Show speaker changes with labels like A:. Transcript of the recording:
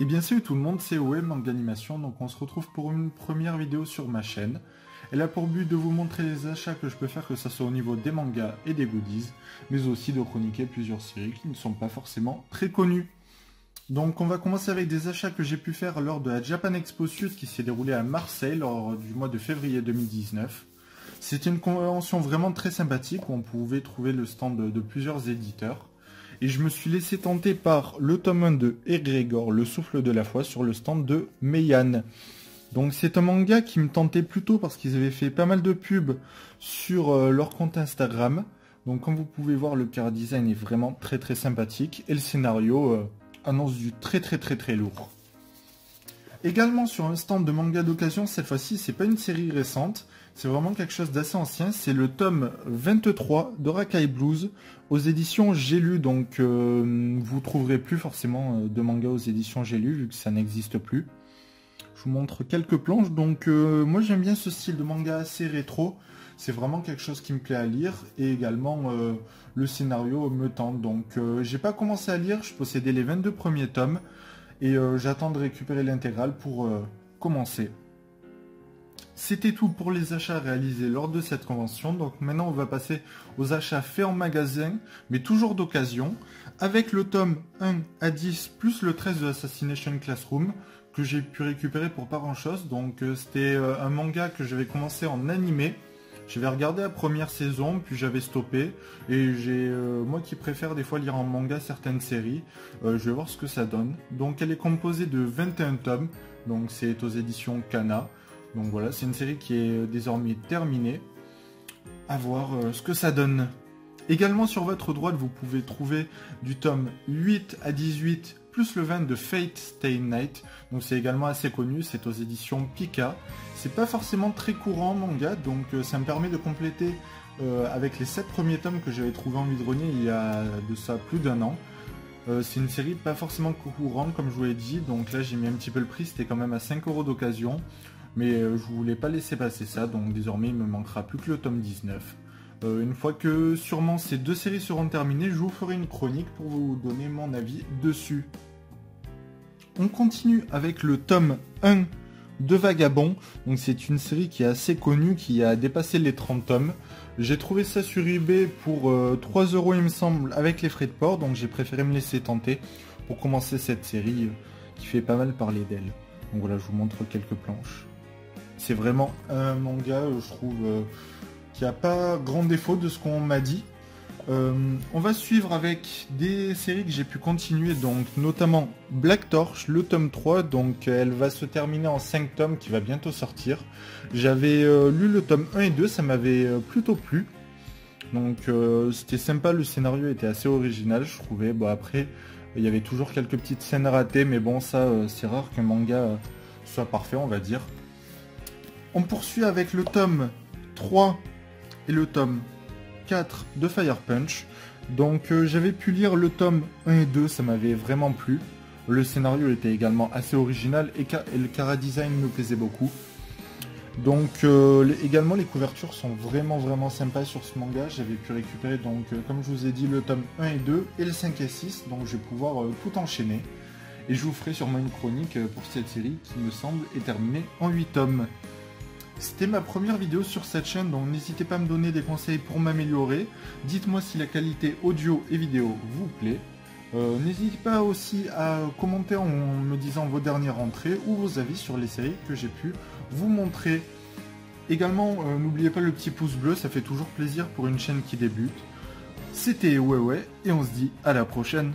A: Et bien salut tout le monde, c'est OM Manga Animation, donc on se retrouve pour une première vidéo sur ma chaîne. Elle a pour but de vous montrer les achats que je peux faire, que ce soit au niveau des mangas et des goodies, mais aussi de chroniquer plusieurs séries qui ne sont pas forcément très connues. Donc on va commencer avec des achats que j'ai pu faire lors de la Japan Expo Sud qui s'est déroulée à Marseille lors du mois de février 2019. C'était une convention vraiment très sympathique où on pouvait trouver le stand de plusieurs éditeurs. Et je me suis laissé tenter par le tome 1 de Egrégor, le souffle de la foi, sur le stand de Meian. Donc c'est un manga qui me tentait plutôt parce qu'ils avaient fait pas mal de pubs sur leur compte Instagram. Donc comme vous pouvez voir, le chara design est vraiment très sympathique. Et le scénario annonce du très lourd. Également sur un stand de manga d'occasion, cette fois-ci c'est pas une série récente, c'est vraiment quelque chose d'assez ancien, c'est le tome 23 de Rakai Blues aux éditions J'ai lu, donc vous trouverez plus forcément de manga aux éditions J'ai lu vu que ça n'existe plus. Je vous montre quelques planches, donc moi j'aime bien ce style de manga assez rétro, c'est vraiment quelque chose qui me plaît à lire et également le scénario me tente, donc j'ai pas commencé à lire, je possédais les 22 premiers tomes. Et j'attends de récupérer l'intégrale pour commencer. C'était tout pour les achats réalisés lors de cette convention. Donc maintenant on va passer aux achats faits en magasin, mais toujours d'occasion, avec le tome 1 à 10 plus le 13 de Assassination Classroom, que j'ai pu récupérer pour pas grand chose. Donc c'était un manga que j'avais commencé en animé. J'avais regardé la première saison, puis j'avais stoppé. Et j'ai moi qui préfère des fois lire en manga certaines séries, je vais voir ce que ça donne. Donc elle est composée de 21 tomes, donc c'est aux éditions Kana. Donc voilà, c'est une série qui est désormais terminée. À voir ce que ça donne. Également sur votre droite, vous pouvez trouver du tome 8 à 18, plus le 20 de Fate Stay Night. Donc c'est également assez connu, c'est aux éditions Pika. C'est pas forcément très courant en manga, donc ça me permet de compléter avec les 7 premiers tomes que j'avais trouvé en vide-grenier il y a de ça plus d'un an. C'est une série pas forcément courante comme je vous l'ai dit, donc là j'ai mis un petit peu le prix, c'était quand même à 5 € d'occasion. Mais je voulais pas laisser passer ça, donc désormais il me manquera plus que le tome 19. Une fois que sûrement ces deux séries seront terminées, je vous ferai une chronique pour vous donner mon avis dessus. On continue avec le tome 1 de Vagabond. Donc c'est une série qui est assez connue, qui a dépassé les 30 tomes. J'ai trouvé ça sur eBay pour 3 € il me semble, avec les frais de port, donc j'ai préféré me laisser tenter pour commencer cette série qui fait pas mal parler d'elle. Donc voilà, je vous montre quelques planches. C'est vraiment un manga, je trouve, qui n'a pas grand défaut de ce qu'on m'a dit. On va suivre avec des séries que j'ai pu continuer, donc notamment Black Torch, le tome 3, donc elle va se terminer en 5 tomes qui va bientôt sortir. J'avais lu le tome 1 et 2, ça m'avait plutôt plu. Donc c'était sympa, le scénario était assez original, je trouvais. Bon après, il y avait toujours quelques petites scènes ratées, mais bon ça c'est rare qu'un manga soit parfait, on va dire. On poursuit avec le tome 3 et le tome 4 de Fire Punch. Donc j'avais pu lire le tome 1 et 2, ça m'avait vraiment plu. Le scénario était également assez original et le chara design me plaisait beaucoup. Donc également les couvertures sont vraiment sympas sur ce manga. J'avais pu récupérer donc comme je vous ai dit le tome 1 et 2 et le 5 et 6. Donc je vais pouvoir tout enchaîner. Et je vous ferai sûrement une chronique pour cette série qui me semble est terminée en 8 tomes. C'était ma première vidéo sur cette chaîne, donc n'hésitez pas à me donner des conseils pour m'améliorer. Dites-moi si la qualité audio et vidéo vous plaît. N'hésitez pas aussi à commenter en me disant vos dernières entrées ou vos avis sur les séries que j'ai pu vous montrer. Également, n'oubliez pas le petit pouce bleu, ça fait toujours plaisir pour une chaîne qui débute. C'était ouais et on se dit à la prochaine.